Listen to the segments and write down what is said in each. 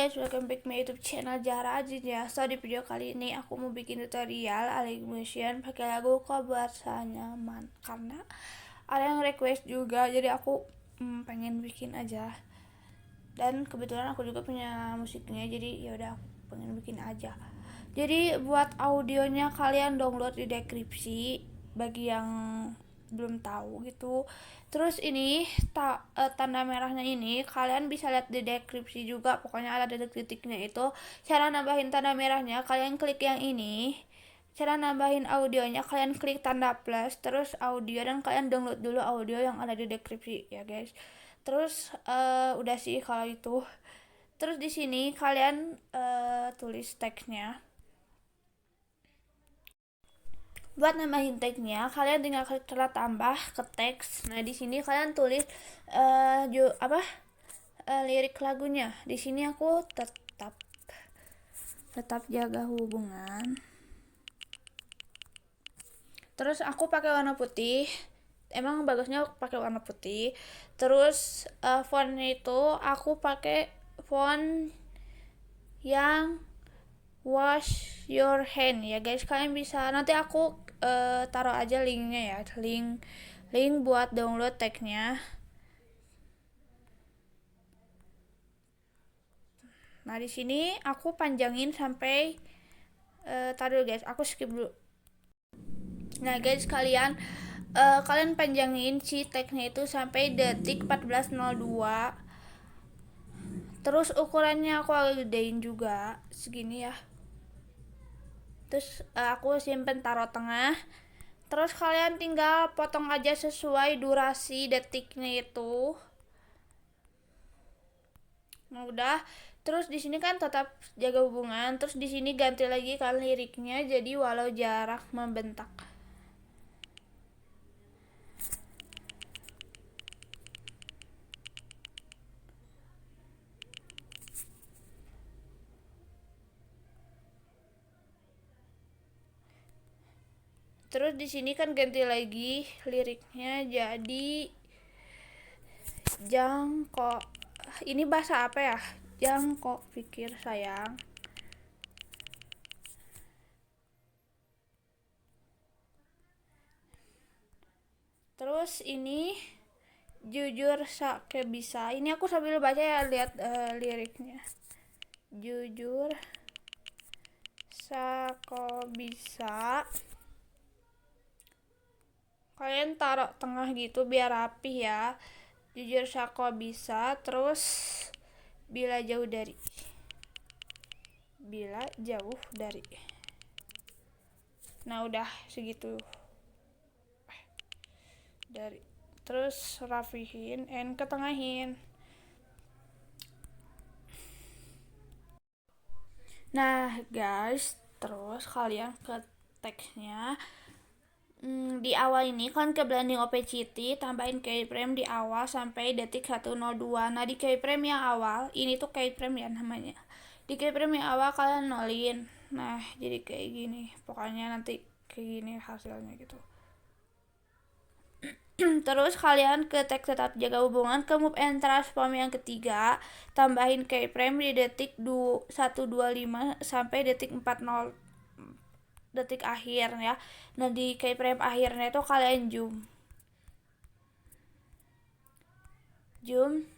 guys, welcome back my YouTube channel Zahra Aziz ya. So di video kali ini aku mau bikin tutorial Alien Motion pakai lagu Kau Berasa Nyaman karena ada yang request juga, jadi aku pengen bikin aja. Dan kebetulan aku juga punya musiknya, jadi ya udah aku pengen bikin aja. Jadi buat audionya kalian download di deskripsi bagi yang belum tahu gitu. Terus ini tanda merahnya ini kalian bisa lihat di deskripsi juga, pokoknya ada titik-titiknya itu. Cara nambahin tanda merahnya kalian klik yang ini. Cara nambahin audionya kalian klik tanda plus terus audio, dan kalian download dulu audio yang ada di deskripsi ya guys. Terus udah sih kalau itu. Terus di sini kalian tulis teksnya. Buat nambahin tagnya kalian tinggal klik tanda tambah ke teks. Nah di sini kalian tulis lirik lagunya. Di sini aku tetap jaga hubungan. Terus aku pakai warna putih. Emang bagusnya pakai warna putih. Terus fontnya itu aku pakai font yang wash your hand ya guys. Kalian bisa, nanti aku taruh aja linknya ya, link buat download tagnya. Nah di sini aku panjangin sampai taruh guys, aku skip dulu. Nah guys, kalian panjangin si tagnya itu sampai detik 14.02. Terus ukurannya aku agak gedein juga segini ya. Terus aku simpen taruh tengah. Terus kalian tinggal potong aja sesuai durasi detiknya itu. Nah udah. Terus di sini kan tetap jaga hubungan. Terus di sini ganti lagi kan liriknya jadi walau jarak membentak. Terus di sini kan ganti lagi liriknya jadi jangkok. Ini bahasa apa ya? Jangkok pikir sayang. Terus ini jujur sakit bisa. Ini aku sambil baca ya, lihat liriknya. Jujur sako bisa. Kalian taruh tengah gitu biar rapi ya. Jujur sako bisa. Terus bila jauh dari. Nah udah segitu. Terus rapihin and ketengahin. Nah guys, terus kalian ke teksnya. Di awal ini kan ke blending opacity, tambahin keyframe di awal sampai detik 102. Nah di keyframe yang awal, ini tuh keyframe ya namanya. Di keyframe yang awal kalian nolin. Nah jadi kayak gini, pokoknya nanti kayak gini hasilnya gitu. Terus kalian ke teks tetap jaga hubungan, ke move and transform yang ketiga, tambahin keyframe di detik 125 sampai detik 40 detik akhir ya. Nah di keyframe akhirnya itu kalian zoom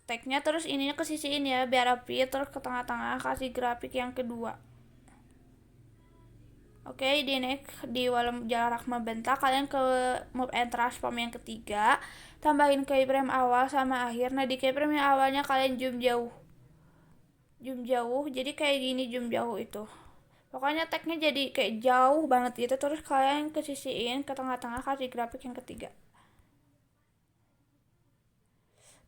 tagnya, terus ininya ke sisiin ya biar rapi. Terus ke tengah-tengah kasih grafik yang kedua. Oke, di next di walau jarak membentak kalian ke move and transform yang ketiga, tambahin keyframe awal sama akhir. Nah di keyframe yang awalnya kalian zoom jauh jadi kayak gini, zoom jauh itu. Pokoknya tagnya jadi kayak jauh banget gitu. Terus kalian ke sisiin ke tengah-tengah kasih grafik yang ketiga.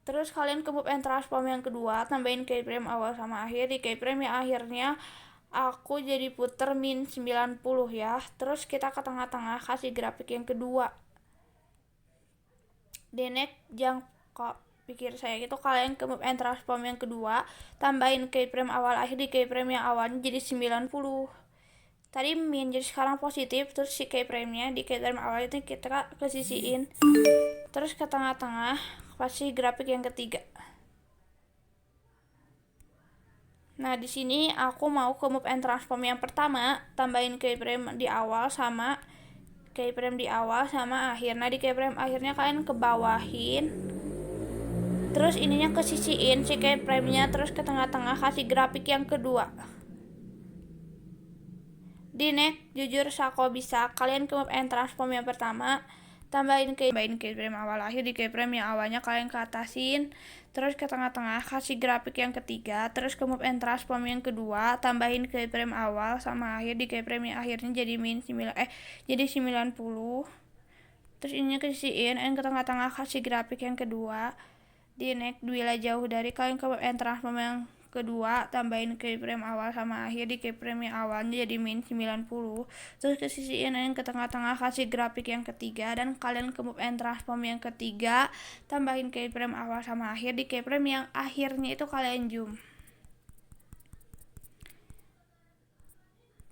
Terus kalian ke move and transform yang kedua, tambahin keyframe awal sama akhir. Di keyframe yang akhirnya aku jadi puter min 90 ya. Terus kita ke tengah-tengah kasih grafik yang kedua. Di next jangkok pikir saya gitu, kalian ke move and transform yang kedua, tambahin keyframe awal akhir. Di keyframe yang awalnya jadi 90. Tadi min jadi sekarang positif. Terus si keyframe-nya di keyframe awal itu kita ke sisiin. Terus ke tengah-tengah kasih grafik yang ketiga. Nah, di sini aku mau ke move and transform yang pertama, tambahin keyframe di awal sama akhir. Nah, di keyframe akhirnya kalian kebawahin. Terus ininya kesisiin si keyframe-nya, terus ke tengah-tengah kasih grafik yang kedua. Di next, jujur Sako bisa. Kalian ke move and transform yang pertama, tambahin keyframe awal akhir. Di keyframe yang awalnya kalian ke atasin, terus ke tengah-tengah kasih grafik yang ketiga, terus ke move and transform yang kedua, tambahin keyframe awal sama akhir. Di keyframe yang akhirnya jadi jadi 90. Terus ininya kesisiin, and ke tengah-tengah kasih grafik yang kedua. Di next, bila jauh dari kalian ke move and transform yang kedua, tambahin keyframe awal sama akhir. Di keyframe yang awalnya jadi min 90. Terus ke sisi ini ke tengah-tengah kasih grafik yang ketiga, dan kalian ke move and transform yang ketiga, tambahin keyframe awal sama akhir. Di keyframe yang akhirnya itu kalian zoom.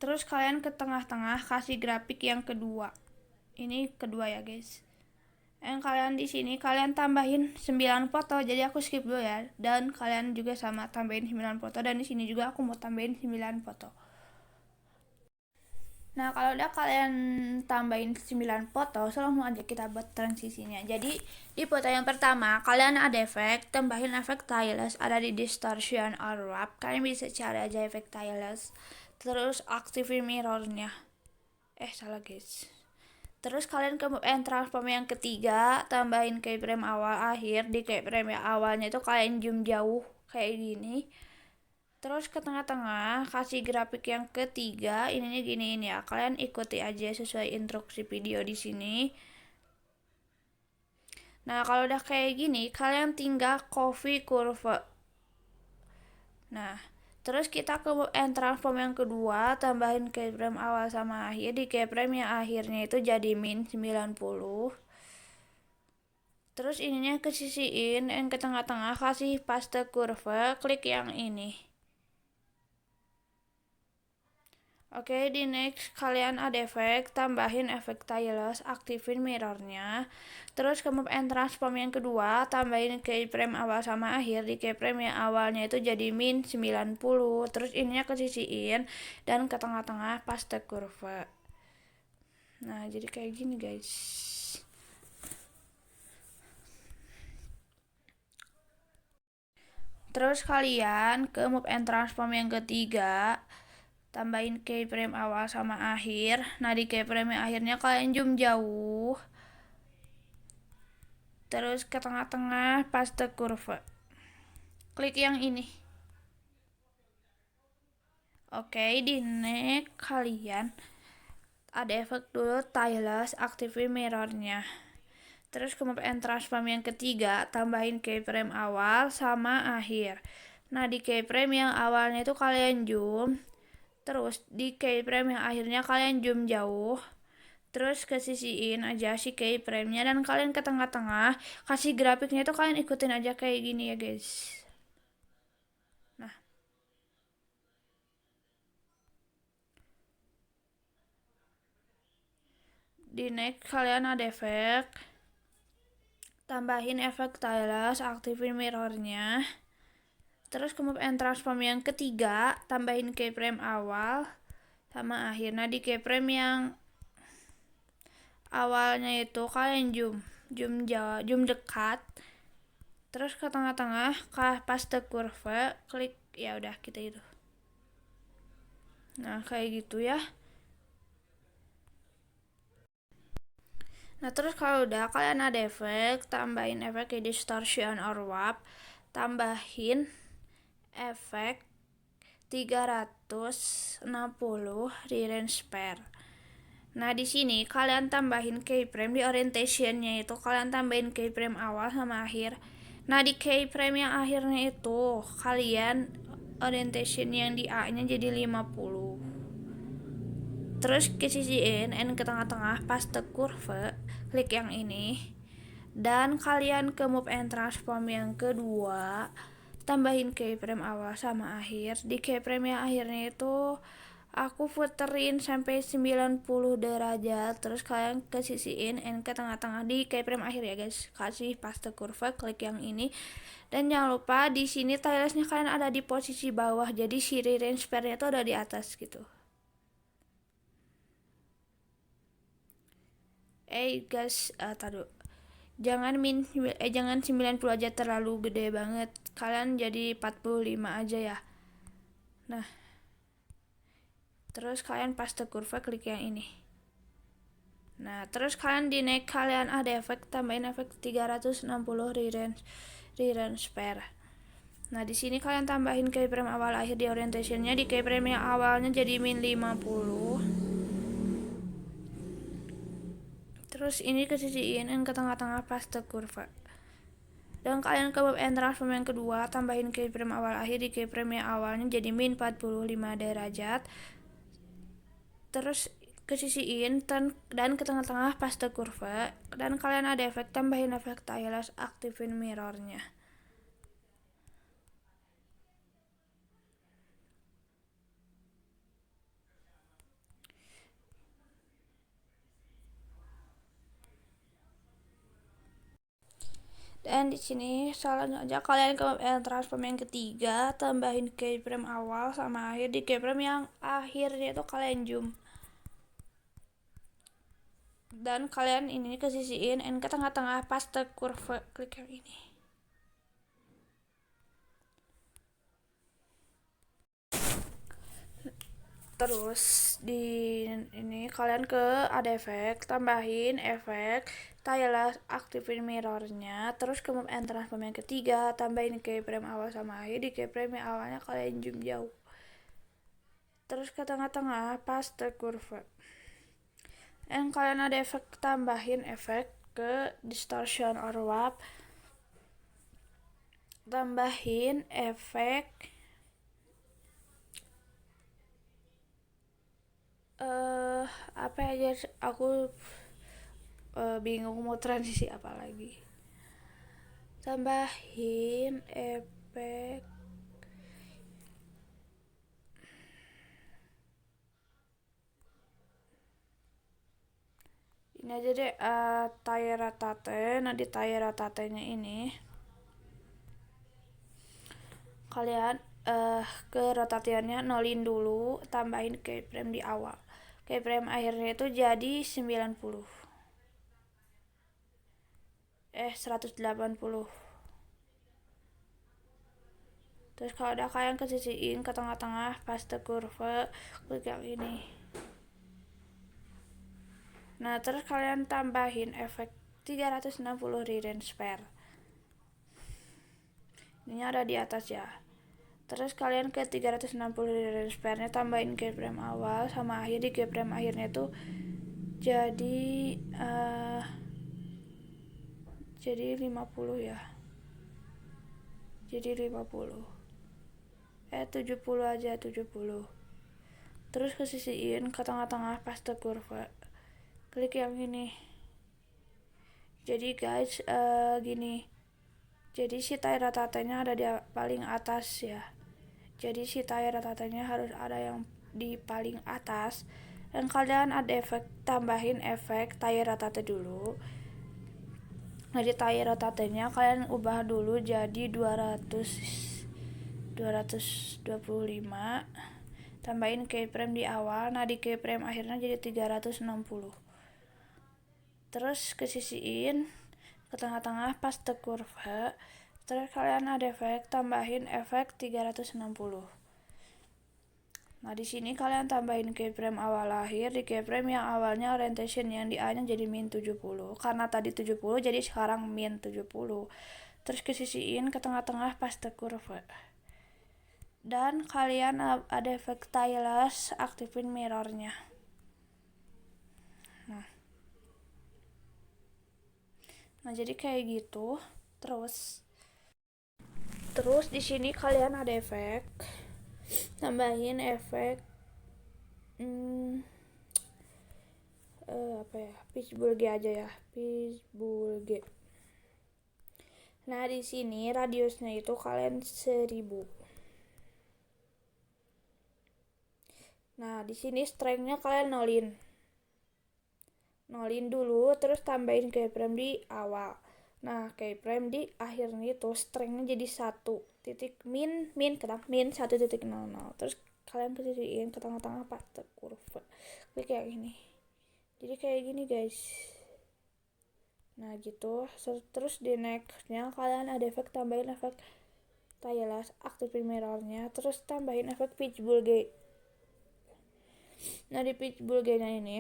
Terus kalian ke tengah-tengah kasih grafik yang kedua. Ini kedua ya guys. Dan kalian di sini kalian tambahin 9 foto, jadi aku skip dulu ya. Dan kalian juga sama tambahin 9 foto, dan di sini juga aku mau tambahin 9 foto. Nah, kalau udah kalian tambahin 9 foto, langsung aja kita buat transisinya. Jadi di foto yang pertama kalian ada efek, tambahin efek tiles, ada di distortion or wrap. Kalian bisa cari aja efek tiles. Terus aktifin mirrornya. Salah guys. Terus kalian ke move and transform yang ketiga, tambahin keyframe awal akhir. Di keyframe yang awalnya itu kalian zoom jauh kayak gini. Terus ke tengah-tengah kasih grafik yang ketiga, ininya giniin ya. Kalian ikuti aja sesuai instruksi video di sini. Nah, kalau udah kayak gini, kalian tinggal copy curve. Nah, terus kita ke move and transform yang kedua, tambahin keyframe awal sama akhir. Di keyframe yang akhirnya itu jadi min 90. Terus ininya kesisiin, dan ke tengah-tengah kasih paste curve, klik yang ini. Oke, di next kalian ada efek, tambahin efek tiles, aktifin mirrornya. Terus ke move and transform yang kedua, tambahin keyframe awal sama akhir. Di keyframe yang awalnya itu jadi min 90. Terus ininya kesisiin, dan ke tengah-tengah paste curve. Nah, jadi kayak gini guys. Terus kalian ke move and transform yang ketiga, tambahin keyframe awal sama akhir. Nah, di keyframe yang akhirnya kalian zoom jauh. Terus ke tengah-tengah paste curve. Klik yang ini. Oke, di next kalian ada efek dulu tiles, aktifin mirrornya. Terus ke move and transform yang ketiga, tambahin keyframe awal sama akhir. Nah, di keyframe yang awalnya itu kalian zoom. Terus di keyframe yang akhirnya kalian zoom jauh. Terus kesisiin aja si keyframe-nya, dan kalian ke tengah-tengah kasih grafiknya itu kalian ikutin aja kayak gini ya guys. Nah, di next kalian ada efek, tambahin efek tiles, aktifin mirrornya. Terus ke move and transform yang ketiga, tambahin keyframe awal sama akhir. Nah, di keyframe yang awalnya itu kalian zoom dekat. Terus ke tengah-tengah paste curve, klik ya udah kita itu. Nah, kayak gitu ya. Nah, terus kalau udah kalian ada efek, tambahin efek distortion or wrap, tambahin efek 360 di range pair. Nah, di sini kalian tambahin keyframe di orientationnya itu kalian tambahin keyframe awal sama akhir. Nah, di keyframe yang akhirnya itu kalian orientation yang di A-nya jadi 50. Terus ke sisi N ke tengah-tengah paste curve, klik yang ini. Dan kalian ke move and transform yang kedua, tambahin keyframe awal sama akhir. Di keyframe yang akhirnya itu Aku puterin sampai 90 derajat, terus kalian kesisiin ke tengah-tengah di keyframe akhir ya guys. Kasih paste kurva, klik yang ini. Dan jangan lupa di sini tilesnya kalian ada di posisi bawah, jadi si range pair-nya itu ada di atas gitu. Guys, taruh. Jangan 90 aja, terlalu gede banget. Kalian jadi 45 aja ya. Nah, terus kalian paste kurva, klik yang ini. Nah, terus kalian di next kalian ada efek, tambahin efek 360 re-range pair. Nah, di sini kalian tambahin keyframe awal akhir di orientationnya, di keyframe yang awalnya jadi min 50. Terus ini kesisiin ke tengah-tengah paste kurva. Dan kalian ke and transform yang kedua, tambahin keyframe awal akhir di keyframe yang awalnya jadi min 45 derajat. Terus kesisiin dan ke tengah-tengah paste kurva, dan kalian ada efek, tambahin efek stylus, aktifin mirrornya. Dan di sini selanjutnya kalian ke transform yang ketiga, tambahin keyframe awal sama akhir di keyframe yang akhirnya itu kalian zoom. Dan kalian ini kesisiin ke tengah-tengah paste kurva, klik yang ini. Terus di ini kalian ke ada efek, tambahin efek stylus, aktifin mirrornya. Terus ke move and transform yang ketiga, tambahin keyframe awal sama akhir di keyframe yang awalnya kalian zoom jauh. Terus ke tengah-tengah paste kurva. Dan kalian ada efek, tambahin efek ke distortion or warp. Tambahin efek apa aja, aku bingung mau transisi apa lagi. Tambahin efek ini aja deh, tire rotate. Nah, di tire rotate nya ini kalian ke rotasiannya nolin dulu, tambahin keyframe di awal. Keyframe akhirnya itu jadi 90. 180. Terus kalau udah kalian kesisiin ke tengah-tengah paste kurva, klik yang ini. Nah, terus kalian tambahin efek 360 re-range pair. Ini ada di atas ya. Terus kalian ke 360 re-range pair-nya tambahin keyframe awal sama akhir di keyframe akhirnya tuh jadi 50 ya. Jadi 50. 70 aja, 70. Terus kesisiin ke tengah-tengah paste kurva, klik yang ini. Jadi guys, gini, jadi si tire rotate-nya ada di paling atas ya. Jadi si tire rotate-nya harus ada yang di paling atas. Dan kalian ada efek, tambahin efek tire rotate dulu. Nah, di tire rotate-nya kalian ubah dulu jadi 225. Tambahin keyframe di awal. Nah, di keyframe akhirnya jadi 360. Terus kesisiin ke tengah-tengah paste kurva. Terus kalian ada efek, tambahin efek 360. Nah, di sini kalian tambahin keyframe awal akhir di keyframe yang awalnya orientation yang di A-nya jadi min 70. Karena tadi 70 jadi sekarang min 70. Terus kesisiin ke tengah-tengah paste kurva. Dan kalian ada efek stylus, aktifin mirrornya. Nah, jadi kayak gitu. Terus di sini kalian ada efek, tambahin efek apa ya, pitchbulge aja ya, pitchbulge. Nah, di sini radiusnya itu kalian 1000. Nah, di sini strength-nya kalian nolin dulu, terus tambahin keyframe di awal. Nah, keyframe di akhirnya itu strength-nya jadi 1 titik min 1,00. Terus kalian kesisiin ke tengah-tengah pattern kurva. Klik kayak gini. Jadi kayak gini, guys. Nah, gitu. Terus di next-nya kalian ada efek, tambahin efek tailor, aktifin mirror-nya, terus tambahin efek pitch bulge. Nah, di pitch bulge-nya ini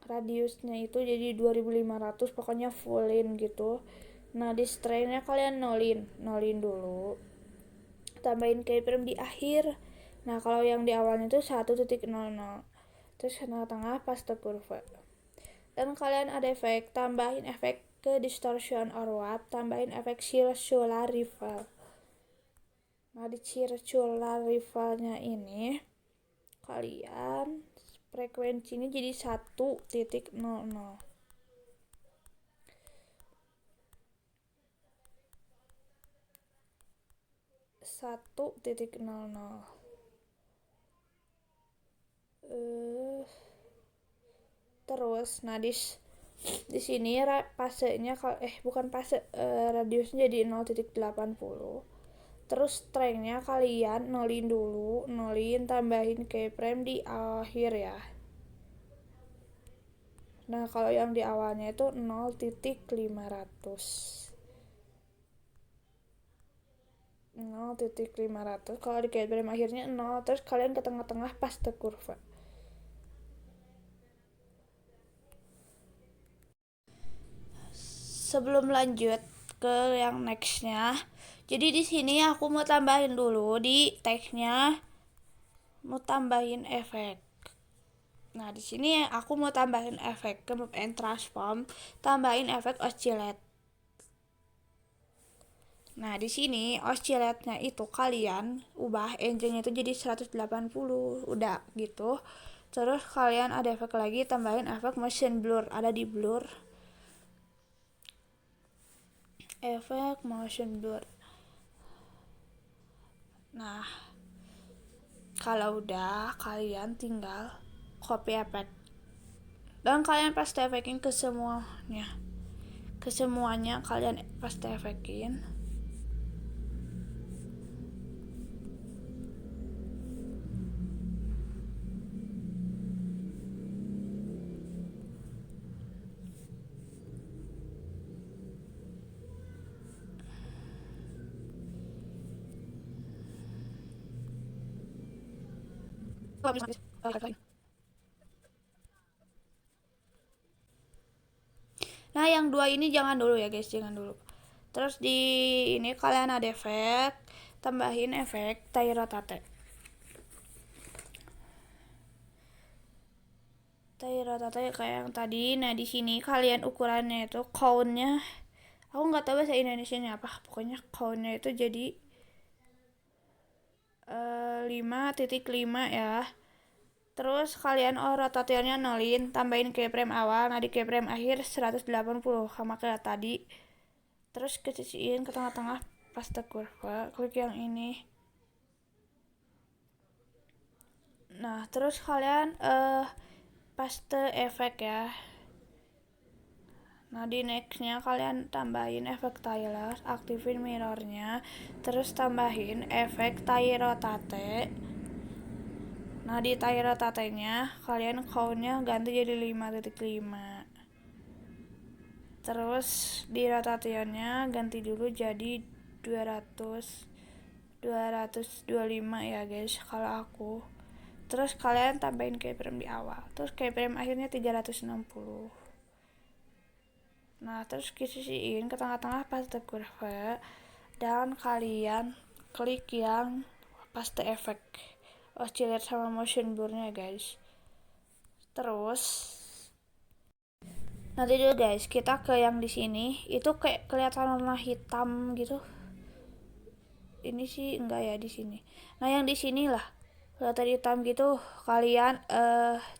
radiusnya itu jadi 2500, pokoknya fullin gitu. Nah, di strain-nya kalian nolin dulu, tambahin keyframe di akhir. Nah, kalau yang di awalnya itu 1,00, terus tengah-tengah paste kurva. Dan kalian ada efek, tambahin efek ke distortion or warp, tambahin efek circular rival. Nah, di circular rivalnya ini kalian frekuensinya jadi 1,00. 1,00. Terus nah di sini pasenya bukan fase, radiusnya jadi 0,80. Terus strength-nya kalian nolin tambahin keyframe di akhir ya. Nah, kalau yang di awalnya itu 0,500. 0,500. Kalau di keyframe akhirnya 0, terus kalian ke tengah-tengah paste kurva. Sebelum lanjut ke yang nextnya, jadi di sini aku mau tambahin dulu di teksnya, mau tambahin efek. Nah, di sini aku mau tambahin efek ke move and transform, tambahin efek oscillate. Nah, di sini oscillate-nya itu kalian ubah engine-nya itu jadi 180, udah gitu. Terus kalian ada efek lagi, tambahin efek motion blur, ada di blur. Efek motion blur. Nah, kalau udah kalian tinggal copy efek. Dan kalian paste efekin ke semuanya. Ke semuanya kalian paste efekin. Nah, yang dua ini jangan dulu ya, guys, jangan dulu. Terus di ini kalian ada efek, tambahin efek tail rotate. Tail rotate kayak yang tadi. Nah, di sini kalian ukurannya itu count-nya, aku nggak tahu bahasa Indonesianya apa, pokoknya count-nya itu jadi 5,5 ya. Terus kalian rotatornya nolin, tambahin keyframe awal, nah di keyframe akhir 180 sama kayak tadi. Terus keciciin ke tengah-tengah paste kurva, klik yang ini. Nah, terus kalian paste efek ya. Nah, di nextnya kalian tambahin efek tailor, aktifin mirrornya, terus tambahin efek tail rotate. Nah, di tail rotate-nya kalian count-nya ganti jadi 5,5. Terus di rotationnya ganti dulu jadi 225 ya, guys, kalau aku. Terus kalian tambahin keyframe di awal. Terus keyframe akhirnya 360. Nah, terus kisisiin ke tengah-tengah paste kurva dan kalian klik yang paste efek oscillate sama motion blur-nya, guys. Terus nanti dulu, guys, kita ke yang di sini itu kayak kelihatan warna hitam gitu. Ini sih enggak ya di sini. Nah, yang di sini lah kelihatan hitam gitu, kalian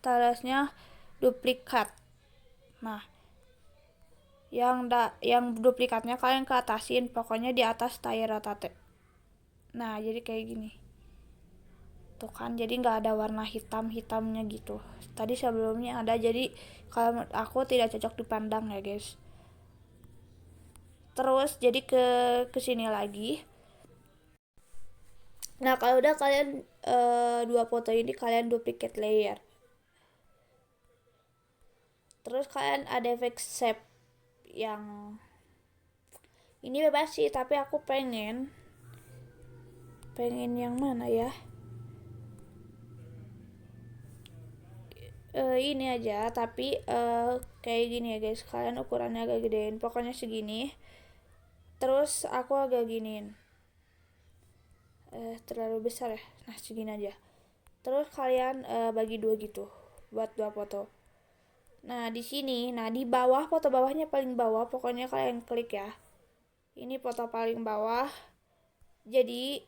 talasnya duplikat. Nah, yang duplikatnya kalian ke atasin, pokoknya di atas tail rotate. Nah, jadi kayak gini. tuh kan, jadi nggak ada warna hitamnya gitu. Tadi sebelumnya ada, jadi kalau menurut aku tidak cocok dipandang ya guys. Terus jadi ke sini lagi. Nah kalau udah kalian dua foto ini kalian duplicate layer. Terus kalian ada efek shape yang ini bebas sih, tapi aku pengen yang mana ya, ini aja, tapi kayak gini ya guys, kalian ukurannya agak gedein, pokoknya segini. Terus aku agak giniin, terlalu besar ya, nah segini aja. Terus kalian bagi dua gitu buat dua foto. Nah di sini, nah di bawah, foto bawahnya paling bawah, pokoknya kalian klik ya, ini foto paling bawah. Jadi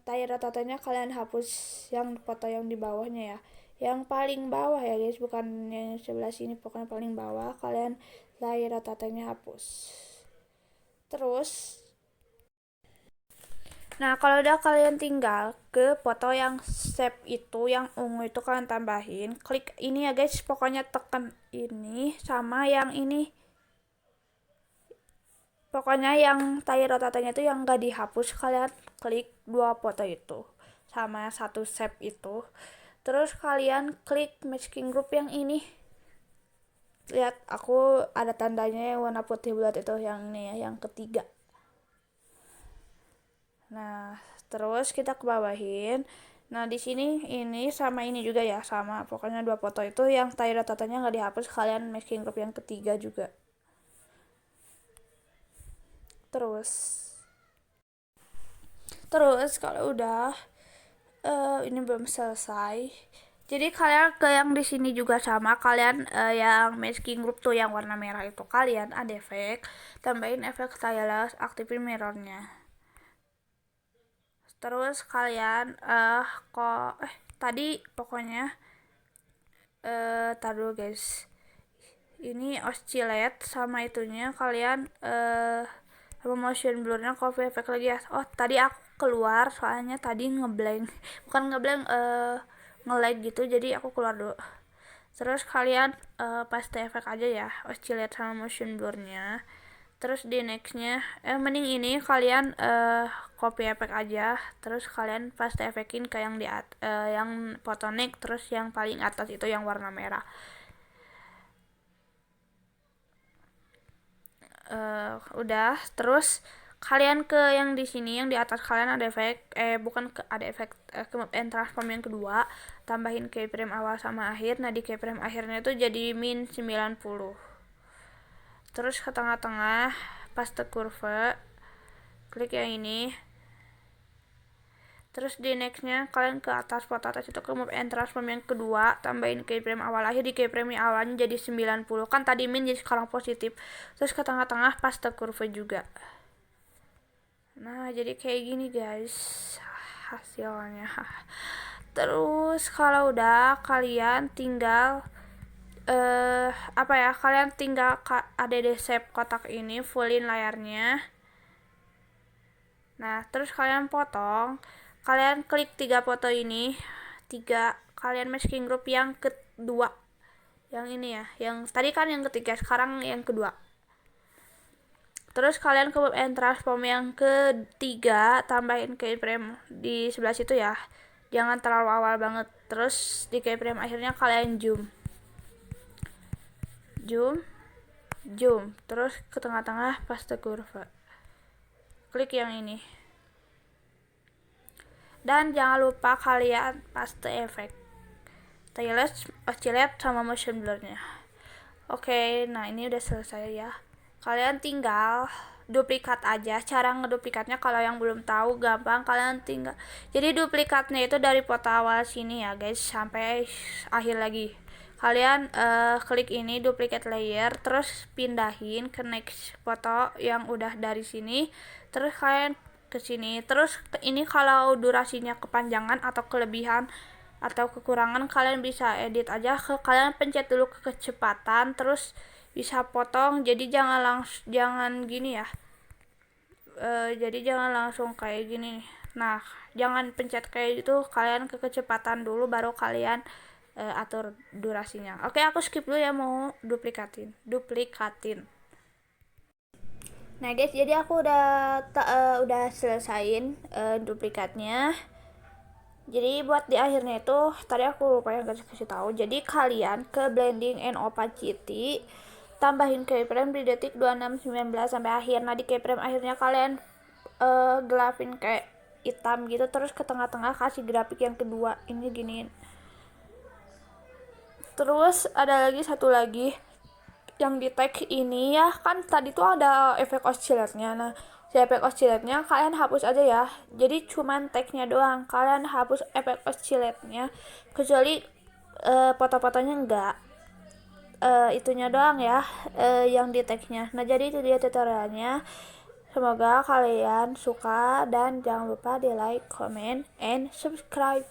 tier rata-ratanya kalian hapus yang foto yang di bawahnya ya, yang paling bawah ya guys, bukan yang sebelah sini, pokoknya paling bawah kalian layer rata-ratanya hapus. Terus nah kalau udah kalian tinggal ke foto yang shape itu, yang ungu itu kalian tambahin, klik ini ya guys, pokoknya tekan ini sama yang ini, pokoknya yang tier rata-ratanya itu yang gak dihapus, kalian klik dua foto itu sama satu shape itu. Terus kalian klik masking group yang ini, lihat aku ada tandanya yang warna putih bulat itu, yang ini ya, yang ketiga. Nah terus kita ke bawahin. Nah di sini ini sama ini juga ya, sama pokoknya dua foto itu yang tier rata-ratanya nggak dihapus, kalian masking group yang ketiga juga. Terus kalau udah ini belum selesai, jadi kalian ke yang di sini juga sama, kalian yang masking group tuh yang warna merah itu, kalian ada efek, tambahin efek stylus, aktifin mirrornya. Terus kalian tadi pokoknya tar dulu guys, ini oscillate sama itunya kalian sama motion blurnya copy efek lagi ya. Oh tadi aku keluar soalnya tadi ngeblank, bukan ngeblank, nge-lag gitu, jadi aku keluar dulu. Terus kalian paste efek aja ya, oscillate sama motion blurnya. Terus di nextnya mending ini kalian copy efek aja, terus kalian paste efekin ke yang yang photonic, terus yang paling atas itu yang warna merah. Udah, terus kalian ke yang di sini, yang di atas kalian ada efek, bukan ke, ada efek ke map and transform yang kedua, tambahin keyframe awal sama akhir. Nah di keyframe akhirnya itu jadi min 90. Terus ke tengah-tengah paste curve, klik yang ini. Terus di nextnya kalian ke atas, foto atas itu ke move and transform yang kedua, tambahin keyframe awal akhir, di keyframe awalnya jadi 90, kan tadi min jadi sekarang positif. Terus ke tengah-tengah paste curve juga. Nah jadi kayak gini guys hasilnya. Terus kalau udah kalian tinggal kalian tinggal ada di shape kotak ini, fullin layarnya. Nah terus kalian potong, kalian klik 3 foto ini, 3, kalian masking group yang kedua, yang ini ya, yang tadi kan yang ketiga, sekarang yang kedua. Terus kalian ke move and transform yang ketiga, tambahin keyframe di sebelah situ ya, jangan terlalu awal banget. Terus di keyframe akhirnya kalian zoom, terus ke tengah-tengah paste curve, klik yang ini, dan jangan lupa kalian paste efek stylus, oscillate sama motion blurnya. Oke, nah ini udah selesai ya, kalian tinggal duplikat aja. Cara ngeduplikatnya kalau yang belum tahu gampang, kalian tinggal, jadi duplikatnya itu dari foto awal sini ya guys sampai akhir lagi. Kalian klik ini duplicate layer, terus pindahin ke next foto yang udah dari sini, terus kalian ke sini. Terus ini kalau durasinya kepanjangan atau kelebihan atau kekurangan, kalian bisa edit aja, kalian pencet dulu ke kecepatan, terus bisa potong. Jadi jangan gini ya, jadi jangan langsung kayak gini, Nah, jangan pencet kayak gitu, kalian ke kecepatan dulu baru kalian atur durasinya. Oke, aku skip dulu ya, mau duplikatin. Nah guys, jadi aku udah selesain duplikatnya. Jadi buat di akhirnya itu tadi aku lupa yang kasih tahu. Jadi kalian ke blending and opacity, tambahin keyframe di detik 2619 sampai akhir. Nah di keyframe akhirnya kalian gelapin kayak hitam gitu, terus ke tengah-tengah kasih grafik yang kedua ini giniin. Terus ada lagi satu lagi yang di tag ini ya, kan tadi tuh ada efek oscillatornya. Nah si efek oscillatornya kalian hapus aja ya, jadi cuman tagnya doang, kalian hapus efek oscillatornya, kecuali foto-fotonya enggak, itunya doang ya yang di tagnya. Nah jadi itu dia tutorialnya, semoga kalian suka dan jangan lupa di like, comment, and subscribe.